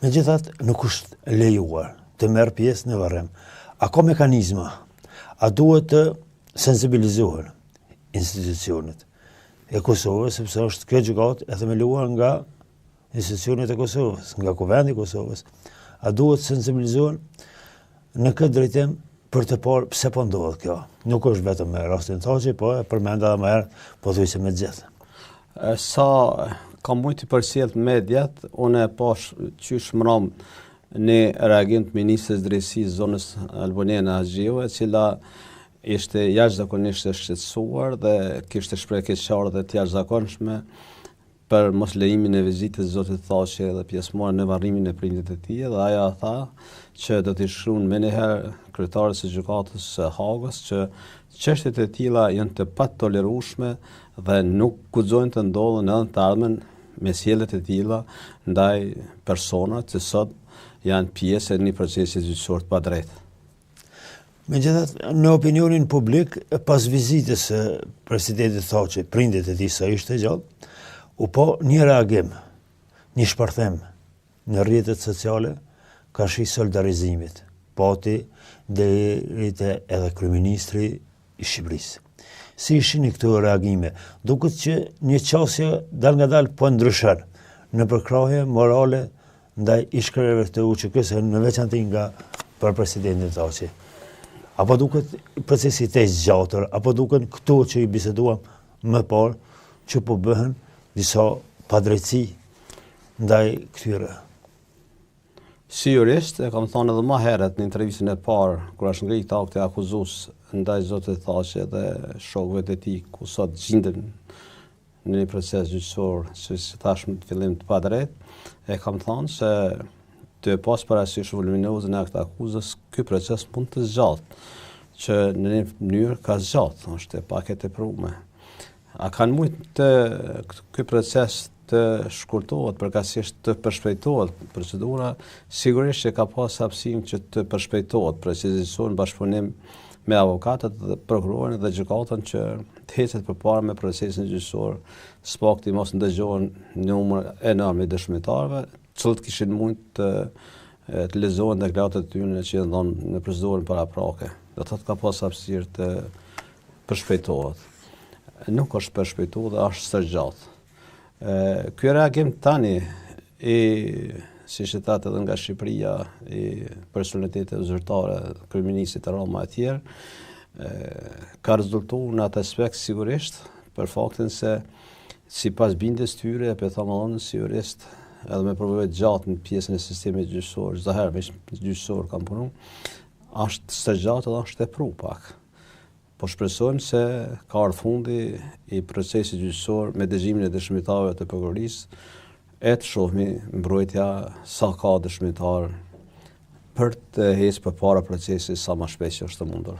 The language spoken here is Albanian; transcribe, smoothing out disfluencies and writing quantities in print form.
Megjithatë, nuk është lejuar të merr pjesë në varrim. A ka mekanizma? A duhet të sensibilizohen institucionet e Kosovës, sepse është kjo gjykatë e themeluar nga institucionet e Kosovës, nga Kuvendi i Kosovës. A duhet të sensibilizohen në këtë drejtim për të parë pse po ndodh kjo. Nuk është vetëm me rastin Thaçi, po e përmenda edhe më herë pothuajse me të gjithë. Sa ka mujtë të përsjellë mediat, unë e pash qysh mram në reagim të ministrës drejtësisë zonës Albaniana Haxhiu, e cila ishte jashtëzakonisht e shqetësuar dhe kishte shprehje keqardhë të jashtëzakonshme për mos lejimin e vizitës zotit Thaçi dhe pjesëmarrjen në varrimin e prindit të tij, dhe ajo tha që do t'i shkruan më njëherë kryetarit së gjykatës së Hagës që çështjet e tilla janë të patolerueshme dhe nuk guxojnë të ndodhen edhe të ardhmen me sjellje të tilla ndaj personave që sot janë pjesë e një procesi gjyqësor të padrejtë. Megjithatë, në opinionin publik, pas vizitës së presidentit Thaçi, prindit e tij sa ishte gjallë, u po një reagim, një shpërthem në rrjetet sociale, ka shi solidarizimit, pati deri te edhe kryeministri i Shqipërisë. Si ishin këto reagime? Duket që një qasje dal nga dal po ndryshon në përkrahje morale ndaj ish-krerëve të UÇK-s, në veçantë nga për presidentin Thaçi. Apo duket procesi i zgjatër, apo duken këto që i biseduam më parë që po bëhen disa padrejtësi ndaj këtyre. Si jurist, e kam thënë edhe më herët në intervistën e parë, kur është ngritur akti akuzues ndaj zotit Thaçi dhe shokëve të tij, ku sot gjenden në një proces gjyqësor, siç thash në fillim të padrejtë, e kam thënë se të pas parasysh voluminozën e aktit akuzës, ky proces mund të zgjatet, që në një mënyrë ka zgjatë, është pak e tepruar. A kanë mujtë ky proces të shkurtohet, përkatësisht të përshpejtohet procedura, sigurisht që ka pas hapësinë që të përshpejtohet procesi në bashkëpunim me avokatët dhe prokurorin dhe gjykatën që të hecet përpara me procesin gjyqësor, s'pakti mos ndëgjohen numër enorm i dëshmitarëve, cilët kishin mund të lezohen deklaratat e tyre që janë dhënë në procedurën paraprake. Do thotë ka pas hapësirë të përshpejtohet. Nuk është përshpejtuar dhe është së gjatë. Ky reagim tani siç e thatë edhe nga Shqipëria, i personalitetet zyrtare, kryeministit e Roma e tjerë, ka rezultuar në atë aspekt sigurisht për faktin se sipas bindjes tyre, e thomallon si jurist, edhe me provove gjatë në pjesën e sistemit gjyqësor, çdo herë veç gjyqësor kam punuar, është së gjatë dhe është tepruar pak. Po shpresojmë se ka ardhur fundi i procesit gjyqësor me dëgjimin e dëshmitarëve të prokurorisë, e të shohmi mbrojtja sa ka dëshmitar për të hecë përpara procesit sa më shpejt që është mundur.